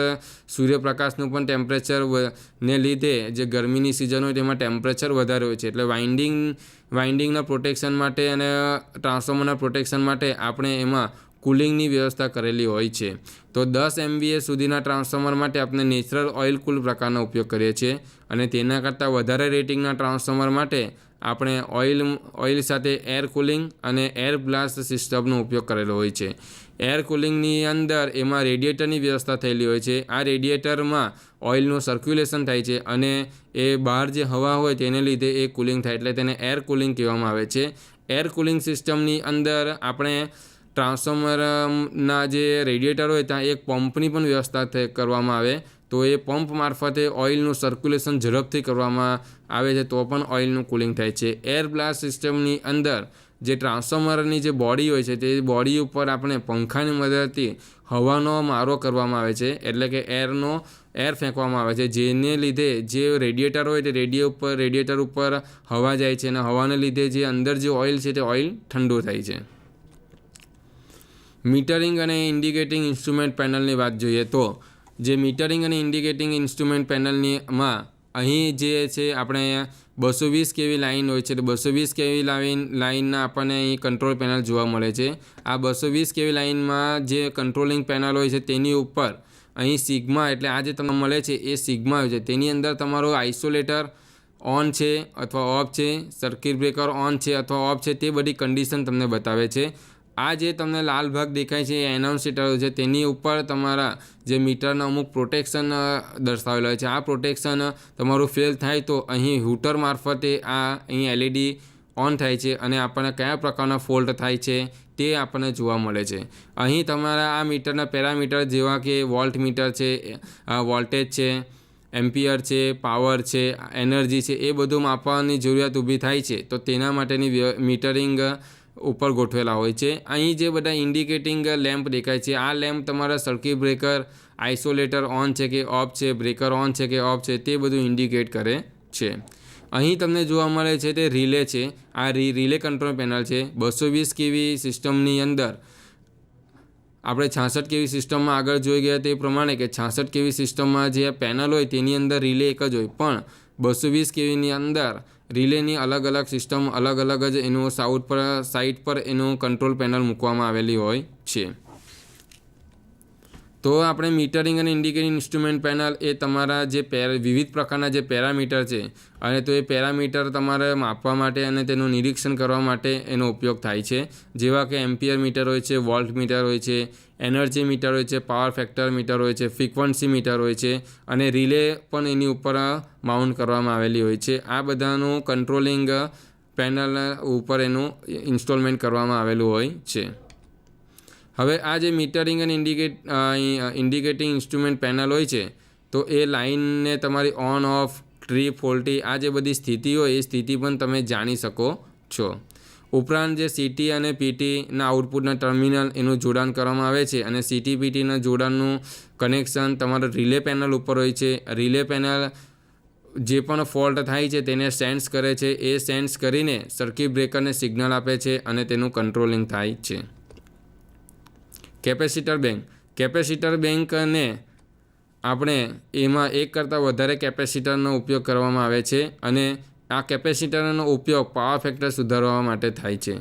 સૂર્યપ્રકાશનું પણ ટેમ્પરેચરને લીધે જે ગરમીની સિઝન હોય તેમાં ટેમ્પરેચર વધારે હોય છે, એટલે વાઇન્ડિંગના પ્રોટેક્શન માટે અને ટ્રાન્સફોર્મરના પ્રોટેક્શન માટે આપણે એમાં કુલિંગની વ્યવસ્થા કરેલી હોય છે. તો 10 MVA સુધીના ટ્રાન્સફોર્મર માટે આપણે નેચરલ ઓઇલ કુલ પ્રકારનો ઉપયોગ કરીએ છીએ અને તેના કરતાં વધારે રેટિંગના ટ્રાન્સફોર્મર માટે આપણે ઓઇલ સાથે એર કુલિંગ અને એર બ્લાસ્ટ સિસ્ટમનો ઉપયોગ કરેલો હોય છે. એર કુલિંગની અંદર એમાં રેડિએટરની વ્યવસ્થા થયેલી હોય છે. આ રેડિએટરમાં ઓઇલનું સર્ક્યુલેશન થાય છે અને એ બહાર જે હવા હોય તેને લીધે એ કુલિંગ થાય, એટલે તેને એર કુલિંગ કહેવામાં આવે છે. એર કુલિંગ સિસ્ટમની અંદર આપણે ટ્રાન્સફોર્મરના જે રેડિએટર હોય ત્યાં એક પંપની પણ વ્યવસ્થા કરવામાં આવે, તો એ પંપ મારફતે ઓઇલનું સર્ક્યુલેશન ઝડપથી કરવામાં આવે છે, તો પણ ઓઇલનું કુલિંગ થાય છે. એર બ્લાસ્ટ સિસ્ટમની અંદર જે ટ્રાન્સફોર્મરની જે બોડી હોય છે તે બોડી ઉપર આપણે પંખાની મદદથી હવાનો મારો કરવામાં આવે છે, એટલે કે એર ફેંકવામાં આવે છે, જેને લીધે જે રેડિએટર હોય તે રેડિએટર ઉપર હવા જાય છે અને હવાને લીધે જે અંદર જે ઓઇલ છે તે ઓઇલ ઠંડુ થાય છે. મીટરિંગ અને ઇન્ડિકેટિંગ ઇન્સ્ટ્રુમેન્ટ પેનલની વાત જોઈએ તો જે મીટરિંગ અને ઇન્ડિકેટિંગ ઇન્સ્ટ્રુમેન્ટ પેનલમાં અહીં જે છે આપણે 220 kV લાઇન હોય છે, તો 220 kV લાઇનના આપણને અહીં કંટ્રોલ પેનલ જોવા મળે છે. આ 220 kV લાઇનમાં જે કંટ્રોલિંગ પેનલ હોય છે તેની ઉપર અહીં સિગ્મા, એટલે આ જે તમને મળે છે એ સિગ્મા હોય છે, તેની અંદર તમારો આઇસોલેટર ઓન છે અથવા ઓફ છે, સર્કિટ બ્રેકર ઓન છે અથવા ઓફ છે, તે બધી કન્ડિશન તમને બતાવે છે. આ જે તમને લાલ ભાગ દેખાય છે એ એનાઉન્સેટર છે, તેની ઉપર તમારા જે મીટરના અમુક પ્રોટેક્શન દર્શાવેલા હોય છે. આ પ્રોટેક્શન તમારું ફેલ થાય તો અહીં હૂટર મારફતે અહીં LED ઓન થાય છે અને આપણને કયા પ્રકારના ફોલ્ટ થાય છે તે આપણને જોવા મળે છે. અહીં તમારા આ મીટરના પેરામીટર જેવા કે વોલ્ટ મીટર છે, વોલ્ટેજ છે, એમ્પિયર છે, પાવર છે, એનર્જી છે, એ બધું માપવાની જરૂરિયાત ઊભી થાય છે. તો તેના માટેની મીટરિંગ ઉપર ગોઠવેલા હોય છે. અહીં જે બધા ઇન્ડિકેટિંગ લેમ્પ દેખાય છે, આ લેમ્પ તમારા સર્કિટ બ્રેકર, આઇસોલેટર ઓન છે કે ઓફ છે, બ્રેકર ઓન છે કે ઓફ છે, તે બધું ઇન્ડિકેટ કરે છે. અહીં તમને જોવા મળે છે તે રિલે છે. આ રિલે કંટ્રોલ પેનલ છે. 220 કેવી સિસ્ટમની અંદર આપણે 66 કેવી સિસ્ટમમાં આગળ જોઈ ગયા તે પ્રમાણે કે 66 કેવી સિસ્ટમમાં જે પેનલ હોય તેની અંદર રિલે એક જ હોય, પણ 220 કેવીની અંદર રિલેની અલગ અલગ સિસ્ટમ, અલગ અલગ જ એનું સાઇડ પર એનું કંટ્રોલ પેનલ મૂકવામાં આવેલી હોય છે. તો આપણે મીટરિંગ અને ઇન્ડિકેટિંગ ઇન્સ્ટ્રુમેન્ટ પેનલ એ તમારા જે વિવિધ પ્રકારના જે પેરામીટર છે, અને તો એ પેરામીટર તમારે માપવા માટે અને તેનું નિરીક્ષણ કરવા માટે એનો ઉપયોગ થાય છે. જેવા કે એમ્પિયર મીટર હોય છે, વોલ્ટ મીટર હોય છે, એનર્જી મીટર હોય છે, પાવર ફેક્ટર મીટર હોય છે, ફ્રીક્વન્સી મીટર હોય છે, અને રિલે પણ એની ઉપર માઉન્ટ કરવામાં આવેલી હોય છે. આ બધાનું કંટ્રોલિંગ પેનલ ઉપર એનું ઇન્સ્ટોલમેન્ટ કરવામાં આવેલું હોય છે. હવે આ જે મીટરિંગ અને ઇન્ડિકેટિંગ ઇન્સ્ટ્રુમેન્ટ પેનલ હોય છે, તો એ લાઇનને તમારી ઓન ઓફ, ટ્રીપ, ફોલ્ટી, આ જે બધી સ્થિતિ હોય એ સ્થિતિ પણ તમે જાણી શકો છો. ઉપરાંત જે સીટી અને પીટીના આઉટપુટના ટર્મિનલ એનું જોડાણ કરવામાં આવે છે, અને સીટી પીટીના જોડાણનું કનેક્શન તમારા રિલે પેનલ ઉપર હોય છે. રિલે પેનલ જે પણ ફોલ્ટ થાય છે તેને સેન્સ કરે છે. એ સેન્સ કરીને સર્કિટ બ્રેકરને સિગ્નલ આપે છે અને તેનું કંટ્રોલિંગ થાય છે. કેપેસિટર બેંકને આપણે એમાં એક કરતાં વધારે કેપેસિટરનો ઉપયોગ કરવામાં આવે છે, અને આ કેપેસિટરનો ઉપયોગ પાવર ફેક્ટર સુધારવા માટે થાય છે.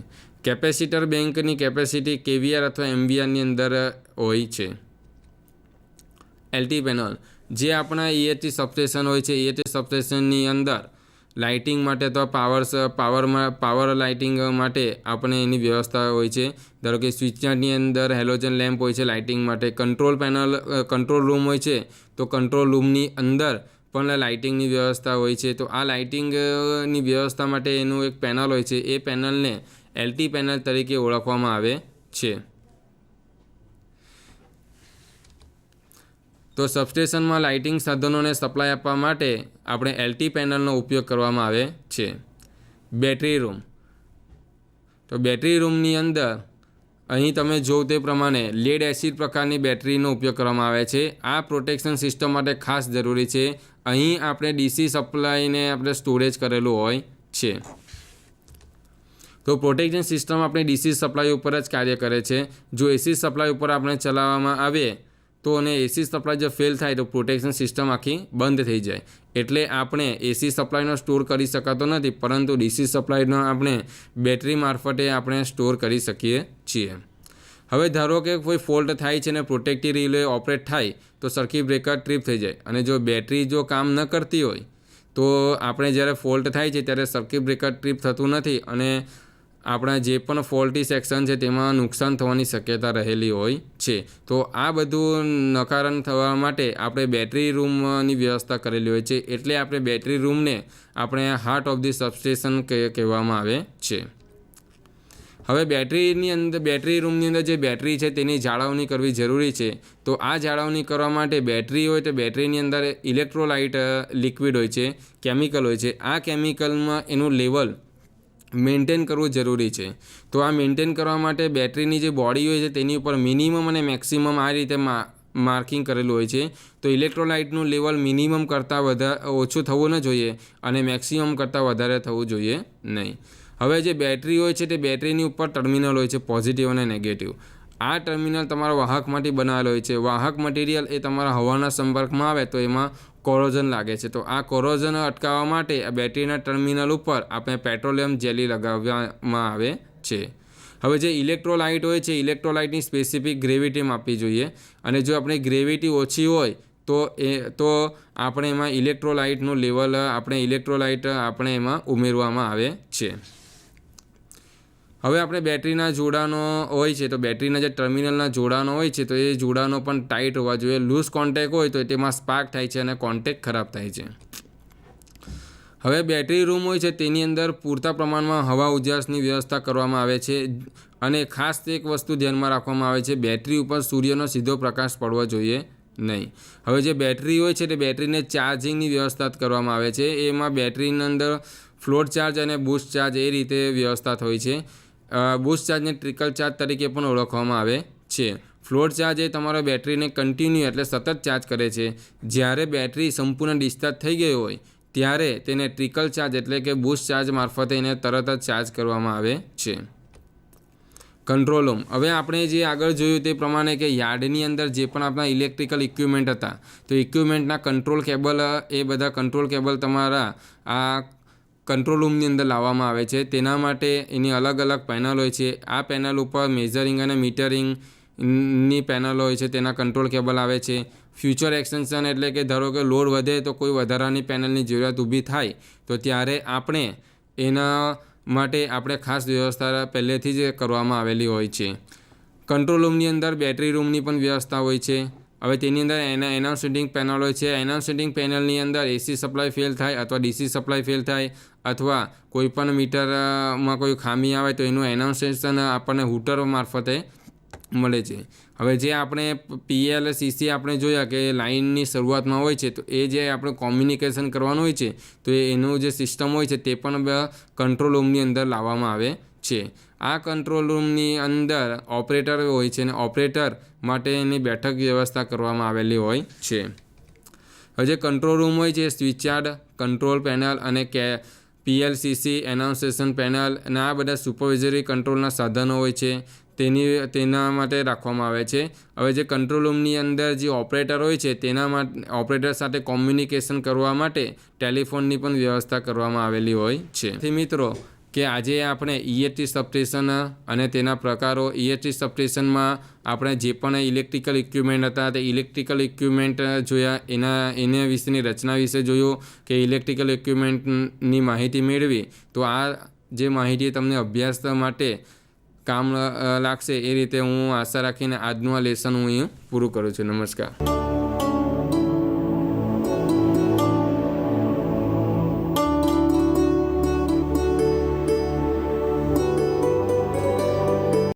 કેપેસિટર બેંકની કેપેસિટી કેવીઆર અથવા એમવીઆરની અંદર હોય છે. એલટી પેનલ જે આપણા ઈએચટી સબસ્ટેશન હોય છે, ઈએચટી સબસ્ટેશનની અંદર લાઇટિંગ માટે અથવા પાવર લાઇટિંગ માટે આપણે એની વ્યવસ્થા હોય છે. ધારો કે સ્વિચની અંદર હેલોજન લેમ્પ હોય છે લાઇટિંગ માટે. કંટ્રોલ રૂમ હોય છે, તો કંટ્રોલ રૂમની અંદર પણ લાઇટિંગની વ્યવસ્થા હોય છે. તો આ લાઇટિંગની વ્યવસ્થા માટે એનું એક પેનલ હોય છે. એ પેનલને એલટી પેનલ તરીકે ઓળખવામાં આવે છે. તો સબસ્ટેશનમાં લાઇટિંગ સાધનોને સપ્લાય આપવા માટે આપણે એલટી પેનલનો ઉપયોગ કરવામાં આવે છે. બેટરી રૂમ, તો બેટરી રૂમની અંદર અહીં તમે જો તે પ્રમાણે લેડ એસિડ પ્રકારની બેટરીનો ઉપયોગ કરવામાં આવે છે. આ પ્રોટેક્શન સિસ્ટમ માટે ખાસ જરૂરી છે. અહીં આપણે ડીસી સપ્લાયને આપણે સ્ટોરેજ કરેલું હોય છે. તો પ્રોટેક્શન સિસ્ટમ આપણે ડીસી સપ્લાય ઉપર જ કાર્ય કરે છે. જો એસી સપ્લાય ઉપર આપણે ચલાવવામાં આવે તો અને એસી સપ્લાય જો ફેલ થાય તો પ્રોટેક્શન સિસ્ટમ આખી બંધ થઈ જાય. એટલે આપણે એસી સપ્લાયનો સ્ટોર કરી શકાતો નથી, પરંતુ ડીસી સપ્લાયનો આપણે બેટરી મારફતે આપણે સ્ટોર કરી શકીએ છીએ. હવે ધારો કે કોઈ ફોલ્ટ થાય છે અને પ્રોટેક્ટિવ રિલે ઓપરેટ થાય તો સર્કિટ બ્રેકર ટ્રીપ થઈ જાય, અને જો બેટરી જો કામ ન કરતી હોય તો આપણે જ્યારે ફોલ્ટ થાય છે ત્યારે સર્કિટ બ્રેકર ટ્રીપ થતું નથી, અને આપણા જે પણ ફોલ્ટી સેક્શન છે તેમાં નુકસાન થવાની શક્યતા રહેલી હોય છે. તો આ બધું નકારણ થવા માટે આપણે બેટરી રૂમની વ્યવસ્થા કરેલી હોય છે. એટલે આપણે બેટરી રૂમને આપણે હાર્ટ ઓફ ધી સબસ્ટેશન કહેવામાં આવે છે. હવે બેટરી રૂમની અંદર જે બેટરી છે તેની જાળવણી કરવી જરૂરી છે. તો આ જાળવણી કરવા માટે બેટરી હોય તો બેટરીની અંદર ઇલેક્ટ્રોલાઇટ લિક્વિડ હોય છે, કેમિકલ હોય છે. આ કેમિકલમાં એનું લેવલ મેન્ટેન કરવું જરૂરી છે. તો આ મેન્ટેન કરવા માટે બેટરીની જે બોડી હોય છે તેની ઉપર મિનિમમ અને મેક્સિમમ આ રીતે માર્કિંગ કરેલું હોય છે. તો ઇલેક્ટ્રોલાઇટનું લેવલ મિનિમમ કરતાં ઓછું થવું ન જોઈએ, અને મેક્સિમમ કરતાં વધારે થવું જોઈએ નહીં. હવે જે બેટરી હોય છે તે બેટરીની ઉપર ટર્મિનલ હોય છે, પોઝિટિવ અને નેગેટિવ. આ ટર્મિનલ તમારા વાહકમાંથી બનાવેલો હોય છે. વાહક મટીરિયલ એ તમારા હવાના સંપર્કમાં આવે તો એમાં કોરોઝન લાગે છે. તો આ કોરોઝન અટકાવવા માટે આ બેટરીના ટર્મિનલ ઉપર આપણે પેટ્રોલિયમ જેલી લગાવવામાં આવે છે. હવે જે ઇલેક્ટ્રોલાઇટ હોય છે, ઇલેક્ટ્રોલાઇટની સ્પેસિફિક ગ્રેવિટી માપવી જોઈએ, અને જો આપણી ગ્રેવિટી ઓછી હોય તો આપણે એમાં ઇલેક્ટ્રોલાઇટનું લેવલ આપણે એમાં ઉમેરવામાં આવે છે. હવે આપણે બેટરીના જોડાણો હોય છે, તો બેટરીના જે ટર્મિનલના જોડાણો હોય છે તો એ જોડાણો પણ ટાઈટ હોવા જોઈએ. લૂઝ કોન્ટેક્ટ હોય તો તેમાં સ્પાર્ક થાય છે અને કોન્ટેક્ટ ખરાબ થાય છે. હવે બેટરી રૂમ હોય છે તેની અંદર પૂરતા પ્રમાણમાં હવા ઉજાસની વ્યવસ્થા કરવામાં આવે છે અને ખાસ એક વસ્તુ ધ્યાનમાં રાખવામાં આવે છે, બેટરી ઉપર સૂર્યનો સીધો પ્રકાશ પડવો જોઈએ નહીં. હવે જે બેટરી હોય છે તે બેટરીને ચાર્જિંગની વ્યવસ્થા કરવામાં આવે છે. એમાં બેટરીની અંદર ફ્લોટ ચાર્જ અને બૂસ્ટ ચાર્જ એ રીતે વ્યવસ્થા હોય છે. બૂસ્ટ ચાર્જને ટ્રિકલ ચાર્જ તરીકે પણ ઓળખવામાં આવે છે. ફ્લોટ ચાર્જ એ તમારા બેટરીને કન્ટિન્યુ એટલે સતત ચાર્જ કરે છે. જ્યારે બેટરી સંપૂર્ણ ડિસ્ચાર્જ થઈ ગઈ હોય ત્યારે તેને ટ્રિકલ ચાર્જ એટલે કે બૂસ્ટ ચાર્જ મારફતે એને તરત જ ચાર્જ કરવામાં આવે છે. Control room. હવે આપણે જે આગળ જોયું તે પ્રમાણે કે યાર્ડની અંદર જે પણ આપણા ઇલેક્ટ્રિકલ ઇક્વિપમેન્ટ હતા તો ઇક્વિપમેન્ટના કંટ્રોલ કેબલ એ બધા કંટ્રોલ કેબલ તમારા આ કંટ્રોલ રૂમની અંદર લાવવામાં આવે છે. તેના માટે એની અલગ અલગ પેનલ હોય છે. આ પેનલ ઉપર મેઝરિંગ અને મીટરિંગની પેનલ હોય છે, તેના કંટ્રોલ કેબલ આવે છે. ફ્યુચર એક્સટેન્શન એટલે કે ધારો કે લોડ વધે તો કોઈ વધારાની પેનલની જરૂરિયાત ઊભી થાય તો ત્યારે આપણે એના માટે આપણે ખાસ વ્યવસ્થા પહેલેથી જ કરવામાં આવેલી હોય છે. કંટ્રોલ રૂમની અંદર બેટરી રૂમની પણ વ્યવસ્થા હોય છે. હવે તેની અંદર એનાઉન્સિંગ પેનલ હોય છે. એનાઉન્સિંગ પેનલની અંદર એસી સપ્લાય ફેલ થાય અથવા ડીસી સપ્લાય ફેલ થાય અથવા કોઈપણ મીટરમાં કોઈ ખામી આવે તો એનું એનાઉન્સેશન આપણને હૂટર મારફતે મળે છે. હવે જે આપણે PLCC આપણે જોયા કે લાઇનની શરૂઆતમાં હોય છે તો એ જે આપણે કોમ્યુનિકેશન કરવાનું હોય છે તો એનું જે સિસ્ટમ હોય છે તે પણ કંટ્રોલ રૂમની અંદર લાવવામાં આવે છે. આ કંટ્રોલ રૂમની અંદર ઓપરેટર હોય છે અને ઓપરેટર માટેની બેઠક વ્યવસ્થા કરવામાં આવેલી હોય છે. હવે જે કંટ્રોલ રૂમ હોય છે સ્વિચયાર્ડ, કંટ્રોલ પેનલ અને PLCC એનાઉન્સેશન પેનલ અને આ બધા સુપરવાઇઝરી કંટ્રોલના સાધનો હોય છે તેના માટે રાખવામાં આવે છે. હવે જે કંટ્રોલ રૂમની અંદર જે ઓપરેટર હોય છે તેના માટે ઓપરેટર સાથે કોમ્યુનિકેશન કરવા માટે ટેલિફોનની પણ વ્યવસ્થા કરવામાં આવેલી હોય છે. તેથી મિત્રો કે આજે આપણે ઇલેક્ટ્રિક સબસ્ટેશન અને તેના પ્રકારો, ઇલેક્ટ્રિક સબસ્ટેશનમાં આપણે જે પણ ઇલેક્ટ્રિકલ ઇક્વિપમેન્ટ હતા તે ઇલેક્ટ્રિકલ ઇક્વિપમેન્ટ જોયા, એના વિશેની રચના વિશે જોયું કે ઇલેક્ટ્રિકલ ઇક્વિપમેન્ટની માહિતી મેળવી. તો આ જે માહિતી તમને અભ્યાસ માટે કામ લાગશે એ રીતે હું આશા રાખીને આજનું આ લેસન હું અહીં પૂરું કરું છું. નમસ્કાર.